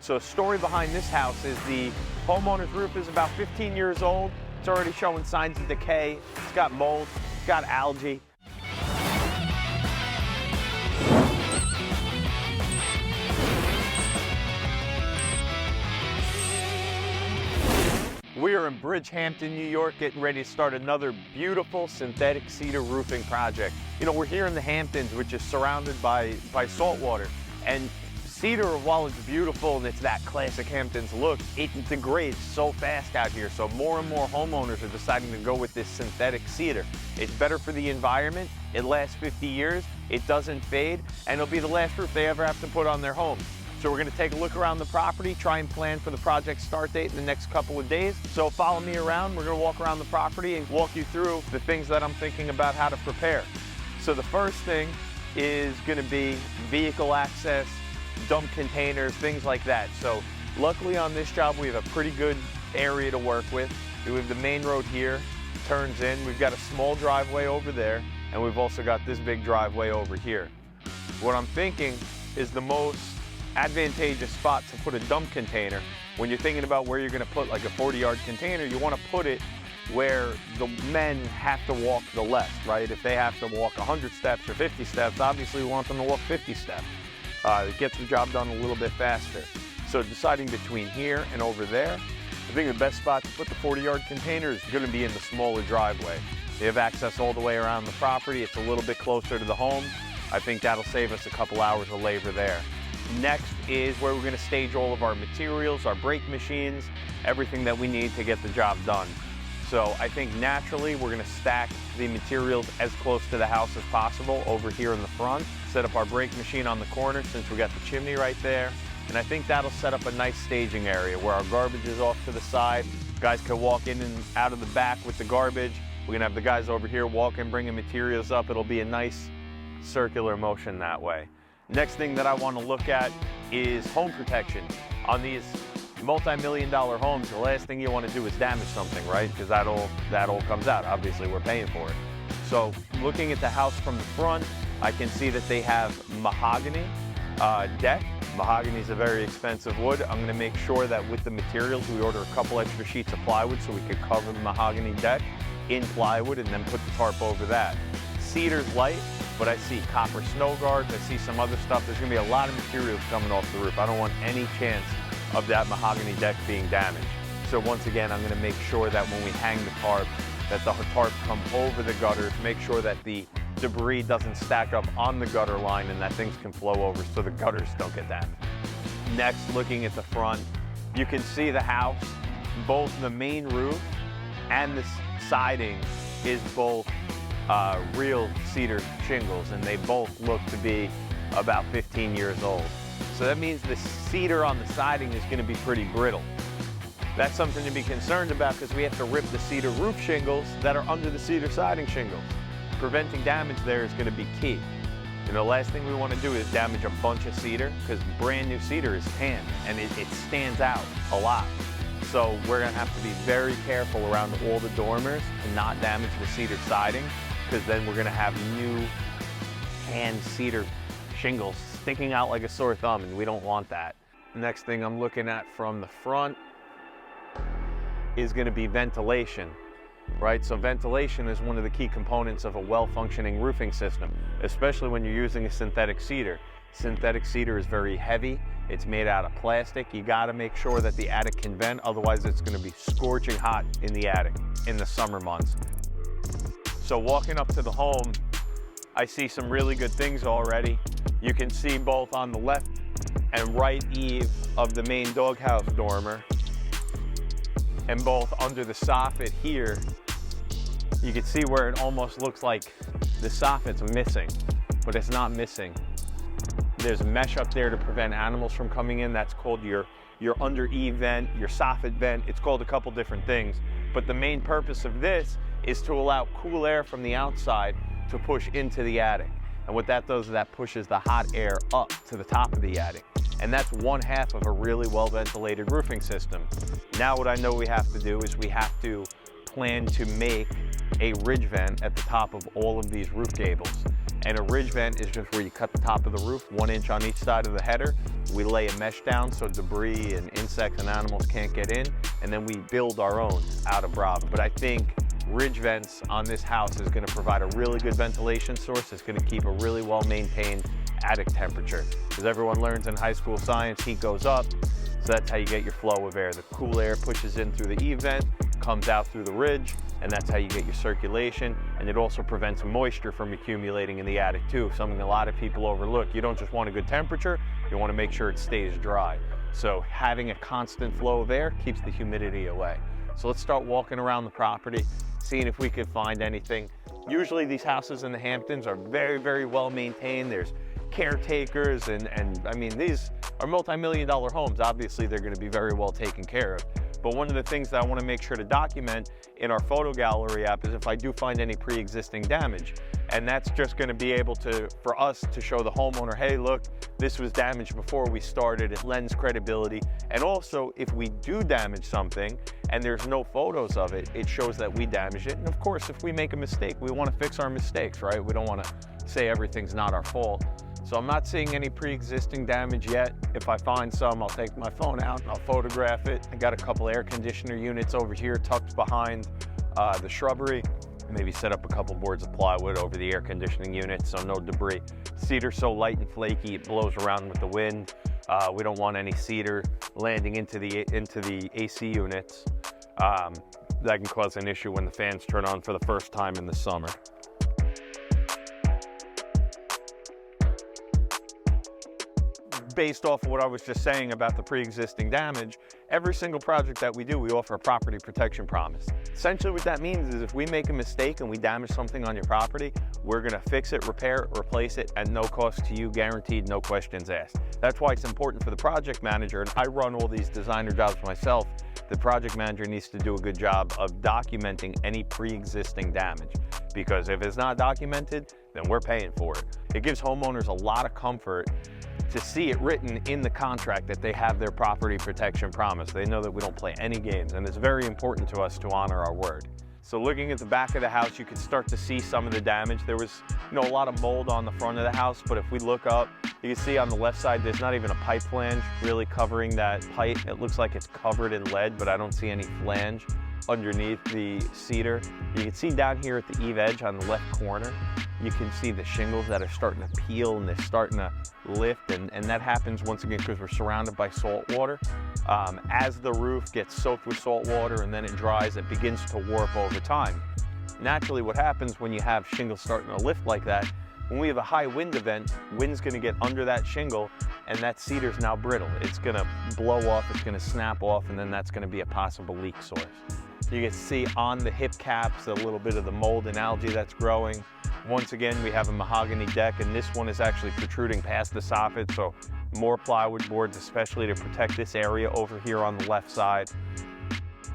So story behind this house is the homeowner's roof is about 15 years old. It's already showing signs of decay. It's got mold, it's got algae. We are in Hampton, New York, getting ready to start another beautiful synthetic cedar roofing project. You know, we're here in the Hamptons, which is surrounded by saltwater. And cedar, while it's beautiful and it's that classic Hamptons look, it degrades so fast out here. So more and more homeowners are deciding to go with this synthetic cedar. It's better for the environment. It lasts 50 years. It doesn't fade. And it'll be the last roof they ever have to put on their home. So we're going to take a look around the property, try and plan for the project start date in the next couple of days. So follow me around. We're going to walk around the property and walk you through the things that I'm thinking about how to prepare. So the first thing is going to be vehicle access, dump containers, things like that. So luckily on this job, we have a pretty good area to work with. We have the main road here, turns in. We've got a small driveway over there, and we've also got this big driveway over here. What I'm thinking is the most advantageous spot to put a dump container. When you're thinking about where you're going to put like a 40-yard container, you want to put it where the men have to walk the left, right? If they have to walk 100 steps or 50 steps, obviously we want them to walk 50 steps. It gets the job done a little bit faster. So deciding between here and over there, I think the best spot to put the 40-yard container is going to be in the smaller driveway. They have access all the way around the property. It's a little bit closer to the home. I think that'll save us a couple hours of labor there. Next is where we're going to stage all of our materials, our brake machines, everything that we need to get the job done. So I think naturally we're going to stack the materials as close to the house as possible over here in the front. Set up our brake machine on the corner since we got the chimney right there. And I think that'll set up a nice staging area where our garbage is off to the side. Guys can walk in and out of the back with the garbage. We're going to have the guys over here walking, bringing materials up. It'll be a nice circular motion that way. Next thing that I want to look at is home protection. On these multi-million-dollar homes, the last thing you want to do is damage something, right? Because that all comes out. Obviously, we're paying for it. So looking at the house from the front, I can see that they have mahogany deck. Mahogany is a very expensive wood. I'm going to make sure that with the materials, we order a couple extra sheets of plywood so we could cover the mahogany deck in plywood and then put the tarp over that. Cedar's light, but I see copper snow guards, I see some other stuff. There's gonna be a lot of materials coming off the roof. I don't want any chance of that mahogany deck being damaged. So once again, I'm gonna make sure that when we hang the tarp, that the tarp come over the gutters, make sure that the debris doesn't stack up on the gutter line and that things can flow over so the gutters don't get damaged. Next, looking at the front, you can see the house, both the main roof and the siding is both real cedar shingles, and they both look to be about 15 years old. So that means the cedar on the siding is going to be pretty brittle. That's something to be concerned about because we have to rip the cedar roof shingles that are under the cedar siding shingles. Preventing damage there is going to be key. And the last thing we want to do is damage a bunch of cedar because brand new cedar is tan and it stands out a lot. So we're going to have to be very careful around all the dormers to not damage the cedar siding, because then we're going to have new tan cedar shingles sticking out like a sore thumb, and we don't want that. Next thing I'm looking at from the front is going to be ventilation, right? So ventilation is one of the key components of a well-functioning roofing system, especially when you're using a synthetic cedar. Synthetic cedar is very heavy. It's made out of plastic. You got to make sure that the attic can vent, otherwise it's going to be scorching hot in the attic in the summer months. So walking up to the home, I see some really good things already. You can see both on the left and right eave of the main doghouse dormer, and both under the soffit here, you can see where it almost looks like the soffit's missing, but it's not missing. There's a mesh up there to prevent animals from coming in. That's called your under eave vent, your soffit vent. It's called a couple different things, but the main purpose of this is to allow cool air from the outside to push into the attic. And what that does is that pushes the hot air up to the top of the attic. And that's one half of a really well ventilated roofing system. Now what I know we have to do is we have to plan to make a ridge vent at the top of all of these roof gables. And a ridge vent is just where you cut the top of the roof, 1 inch on each side of the header. We lay a mesh down so debris and insects and animals can't get in, and then we build our own out of Bravo. But I think ridge vents on this house is going to provide a really good ventilation source. It's going to keep a really well-maintained attic temperature. As everyone learns in high school science, heat goes up, so that's how you get your flow of air. The cool air pushes in through the E-vent, comes out through the ridge, and that's how you get your circulation. And it also prevents moisture from accumulating in the attic too, something a lot of people overlook. You don't just want a good temperature, you want to make sure it stays dry. So having a constant flow of air keeps the humidity away. So let's start walking around the property, seeing if we could find anything. Usually these houses in the Hamptons are very, very well maintained. There's caretakers, and I mean, these are multi-million-dollar homes. Obviously, they're going to be very well taken care of. But one of the things that I want to make sure to document in our photo gallery app is if I do find any pre-existing damage. And that's just going to be able to, for us to show the homeowner, hey, look, this was damaged before we started. It lends credibility. And also, if we do damage something and there's no photos of it, it shows that we damaged it. And of course, if we make a mistake, we want to fix our mistakes, right? We don't want to say everything's not our fault. So I'm not seeing any pre-existing damage yet. If I find some, I'll take my phone out and I'll photograph it. I got a couple air conditioner units over here tucked behind the shrubbery. Maybe set up a couple boards of plywood over the air conditioning unit so no debris. Cedar's so light and flaky, it blows around with the wind. We don't want any cedar landing into the AC units. That can cause an issue when the fans turn on for the first time in the summer. Based off of what I was just saying about the pre-existing damage, every single project that we do, we offer a property protection promise. Essentially what that means is if we make a mistake and we damage something on your property, we're gonna fix it, repair it, replace it at no cost to you, guaranteed, no questions asked. That's why it's important for the project manager, and I run all these designer jobs myself. The project manager needs to do a good job of documenting any pre-existing damage, because if it's not documented, then we're paying for it. It gives homeowners a lot of comfort to see it written in the contract that they have their property protection promise. They know that we don't play any games, and it's very important to us to honor our word. So looking at the back of the house, you can start to see some of the damage. There was, a lot of mold on the front of the house, but if we look up, you can see on the left side, there's not even a pipe flange really covering that pipe. It looks like it's covered in lead, but I don't see any flange underneath the cedar. You can see down here at the eave edge on the left corner, you can see the shingles that are starting to peel and they're starting to lift, and that happens once again because we're surrounded by salt water. As the roof gets soaked with salt water and then it dries, it begins to warp over time. Naturally, what happens when you have shingles starting to lift like that, when we have a high wind event, wind's gonna get under that shingle and that cedar's now brittle. It's gonna blow off, it's gonna snap off, and then that's gonna be a possible leak source. You can see on the hip caps a little bit of the mold and algae that's growing. Once again, we have a mahogany deck, and this one is actually protruding past the soffit, so more plywood boards, especially to protect this area over here on the left side.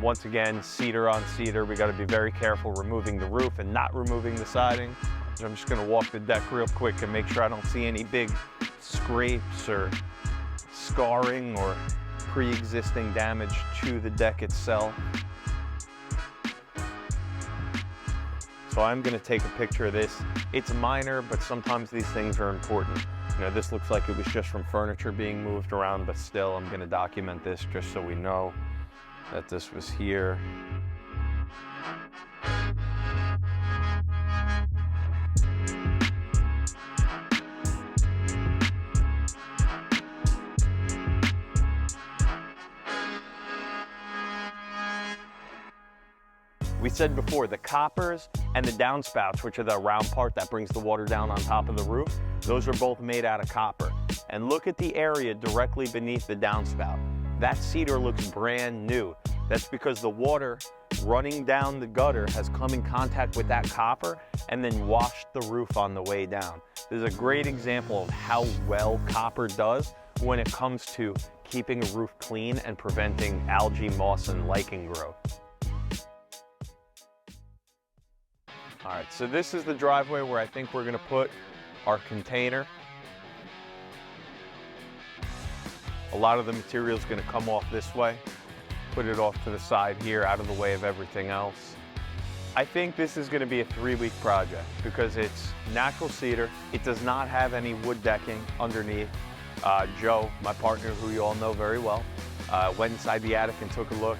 Once again, cedar on cedar. We gotta be very careful removing the roof and not removing the siding. So I'm just gonna walk the deck real quick and make sure I don't see any big scrapes or scarring or pre-existing damage to the deck itself. So I'm gonna take a picture of this. It's minor, but sometimes these things are important. This looks like it was just from furniture being moved around, but still, I'm gonna document this just so we know that this was here. We said before, the coppers and the downspouts, which are the round part that brings the water down on top of the roof, those are both made out of copper. And look at the area directly beneath the downspout. That cedar looks brand new. That's because the water running down the gutter has come in contact with that copper and then washed the roof on the way down. This is a great example of how well copper does when it comes to keeping a roof clean and preventing algae, moss, and lichen growth. All right, so this is the driveway where I think we're gonna put our container. A lot of the material is gonna come off this way. Put it off to the side here, out of the way of everything else. I think this is going to be a 3-week project because it's natural cedar. It does not have any wood decking underneath. Joe, my partner, who you all know very well, went inside the attic and took a look.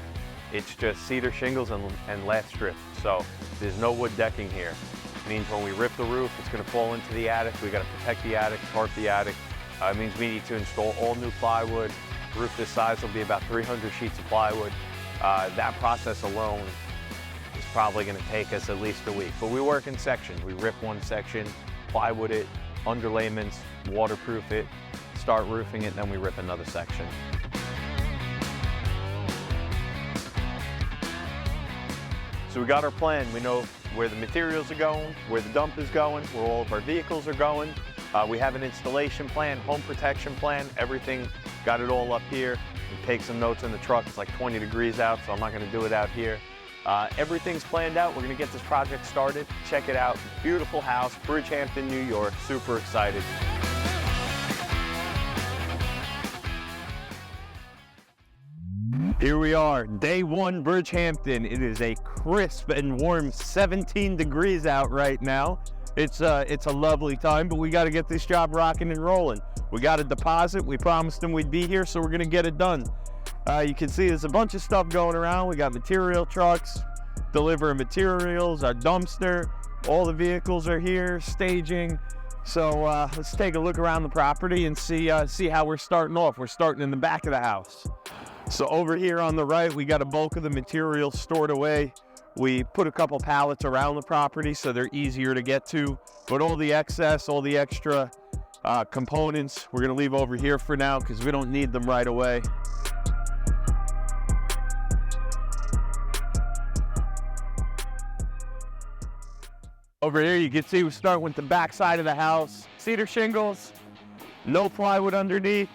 It's just cedar shingles and lath strip. So there's no wood decking here. It means when we rip the roof, it's going to fall into the attic. We got to protect the attic, tarp the attic. It means we need to install all new plywood. Roof this size will be about 300 sheets of plywood. That process alone is probably going to take us at least a week. But we work in sections. We rip one section, plywood it, underlayments, waterproof it, start roofing it, then we rip another section. So we got our plan. We know where the materials are going, where the dump is going, where all of our vehicles are going. We have an installation plan, home protection plan, everything, got it all up here. We take some notes in the truck. It's like 20 degrees out, so I'm not gonna do it out here. Everything's planned out. We're gonna get this project started. Check it out. Beautiful house, Bridgehampton, New York. Super excited. Here we are, day one, Bridgehampton. It is a crisp and warm 17 degrees out right now. It's a lovely time, but we got to get this job rocking and rolling. We got a deposit. We promised them we'd be here, so we're gonna get it done. You can see there's a bunch of stuff going around. We got material trucks delivering materials, our dumpster, all the vehicles are here, staging. So let's take a look around the property and see how we're starting off. We're starting in the back of the house. So over here on the right, we got a bulk of the materials stored away. We put a couple pallets around the property so they're easier to get to, but all the excess, all the extra components, we're gonna leave over here for now because we don't need them right away. Over here, you can see we start with the back side of the house. Cedar shingles, no plywood underneath.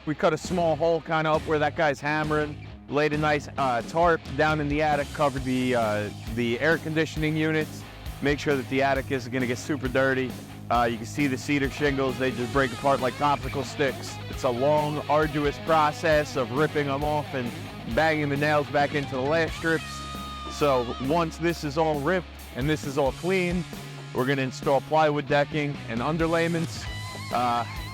We cut a small hole kind of up where that guy's hammering, laid a nice tarp down in the attic, covered the air conditioning units, make sure that the attic isn't gonna get super dirty. You can see the cedar shingles, they just break apart like popsicle sticks. It's a long, arduous process of ripping them off and banging the nails back into the lath strips. So once this is all ripped and this is all clean, we're gonna install plywood decking and underlayments.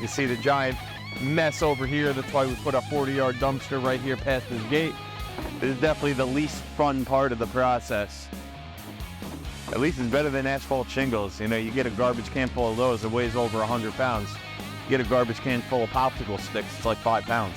You see the giant mess over here. That's why we put a 40-yard dumpster right here past this gate. This is definitely the least fun part of the process. At least it's better than asphalt shingles. You know, you get a garbage can full of those, it weighs over 100 pounds. You get a garbage can full of popsicle sticks, it's like 5 pounds.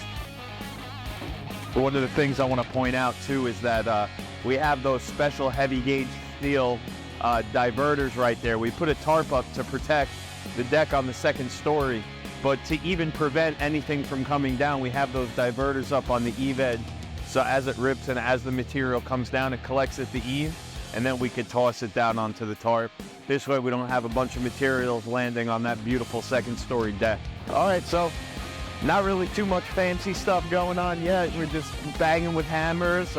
But one of the things I want to point out too is that we have those special heavy gauge steel diverters right there. We put a tarp up to protect the deck on the second story. But to even prevent anything from coming down, we have those diverters up on the eave edge. So as it rips and as the material comes down, it collects at the eave, and then we could toss it down onto the tarp. This way we don't have a bunch of materials landing on that beautiful second story deck. All right, so not really too much fancy stuff going on yet. We're just banging with hammers.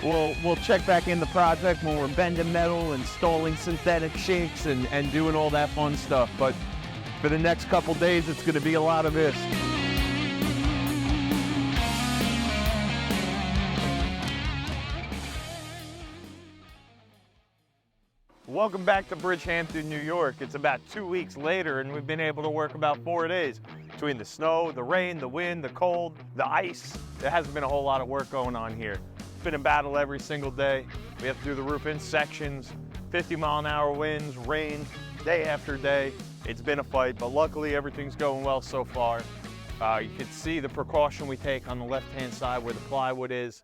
We'll check back in the project when we're bending metal, installing synthetic shakes, and doing all that fun stuff. But for the next couple days, it's going to be a lot of this. Welcome back to Bridgehampton, New York. It's about 2 weeks later, and we've been able to work about 4 days. Between the snow, the rain, the wind, the cold, the ice, there hasn't been a whole lot of work going on here. It's been a battle every single day. We have to do the roof in sections, 50-mile-an-hour winds, rain, day after day. It's been a fight, but luckily everything's going well so far. You can see the precaution we take on the left-hand side where the plywood is,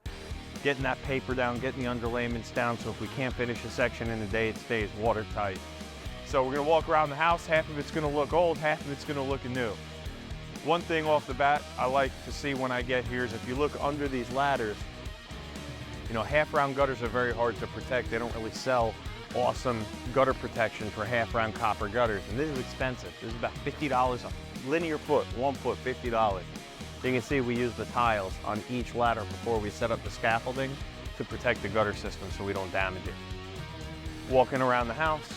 getting that paper down, getting the underlayments down, so if we can't finish a section in a day, it stays watertight. So we're gonna walk around the house. Half of it's gonna look old, half of it's gonna look new. One thing off the bat I like to see when I get here is if you look under these ladders, you know, half-round gutters are very hard to protect. They don't really sell awesome gutter protection for half-round copper gutters, and this is expensive. This is about $50 a linear foot, 1 foot, $50. You can see we use the tiles on each ladder before we set up the scaffolding to protect the gutter system so we don't damage it. Walking around the house,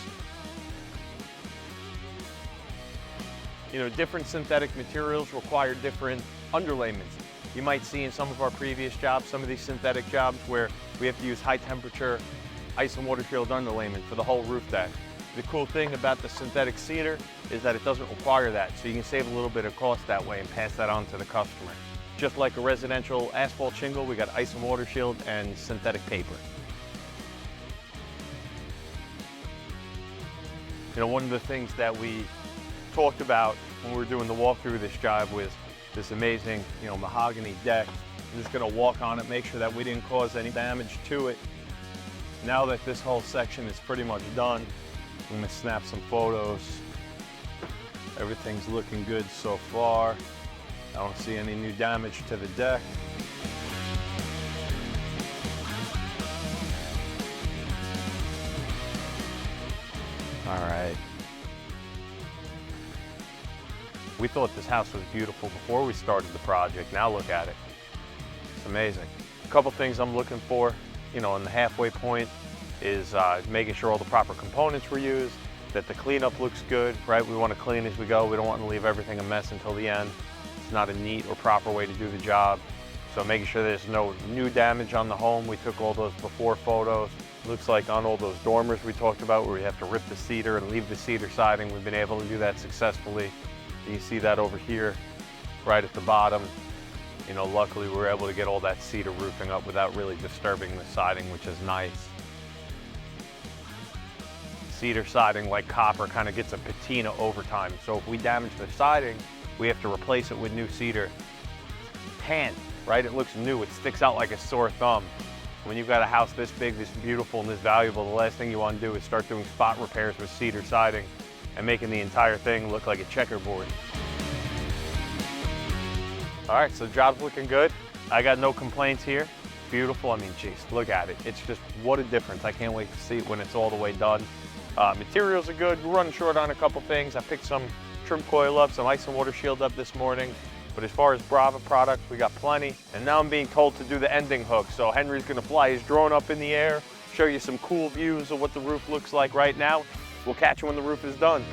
you know, different synthetic materials require different underlayments. you might see in some of our previous jobs, some of these synthetic jobs where we have to use high temperature ice and water shield underlayment for the whole roof deck. The cool thing about the synthetic cedar is that it doesn't require that, so you can save a little bit of cost that way and pass that on to the customer. Just like a residential asphalt shingle, we got ice and water shield and synthetic paper. You know, one of the things that we talked about when we were doing the walkthrough of this job was this amazing, mahogany deck. I'm just gonna walk on it, make sure that we didn't cause any damage to it. Now that this whole section is pretty much done, I'm gonna snap some photos. Everything's looking good so far. I don't see any new damage to the deck. All right. We thought this house was beautiful before we started the project. Now look at it. It's amazing. A couple things I'm looking for, in the halfway point is making sure all the proper components were used, that the cleanup looks good, right? We want to clean as we go. We don't want to leave everything a mess until the end. It's not a neat or proper way to do the job. So making sure there's no new damage on the home. We took all those before photos. Looks like on all those dormers we talked about where we have to rip the cedar and leave the cedar siding, we've been able to do that successfully. You see that over here, right at the bottom. Luckily we were able to get all that cedar roofing up without really disturbing the siding, which is nice. Cedar siding, like copper, kind of gets a patina over time. So if we damage the siding, we have to replace it with new cedar. Tan, right? It looks new, it sticks out like a sore thumb. When you've got a house this big, this beautiful, and this valuable, the last thing you want to do is start doing spot repairs with cedar siding and making the entire thing look like a checkerboard. All right, so the job's looking good. I got no complaints here. Beautiful, I mean, geez, look at it. It's just, what a difference. I can't wait to see it when it's all the way done. Materials are good. We're running short on a couple things. I picked some trim coil up, some ice and water shield up this morning. But as far as Brava products, we got plenty. And now I'm being told to do the ending hook. So Henry's gonna fly his drone up in the air, show you some cool views of what the roof looks like right now. We'll catch you when the roof is done.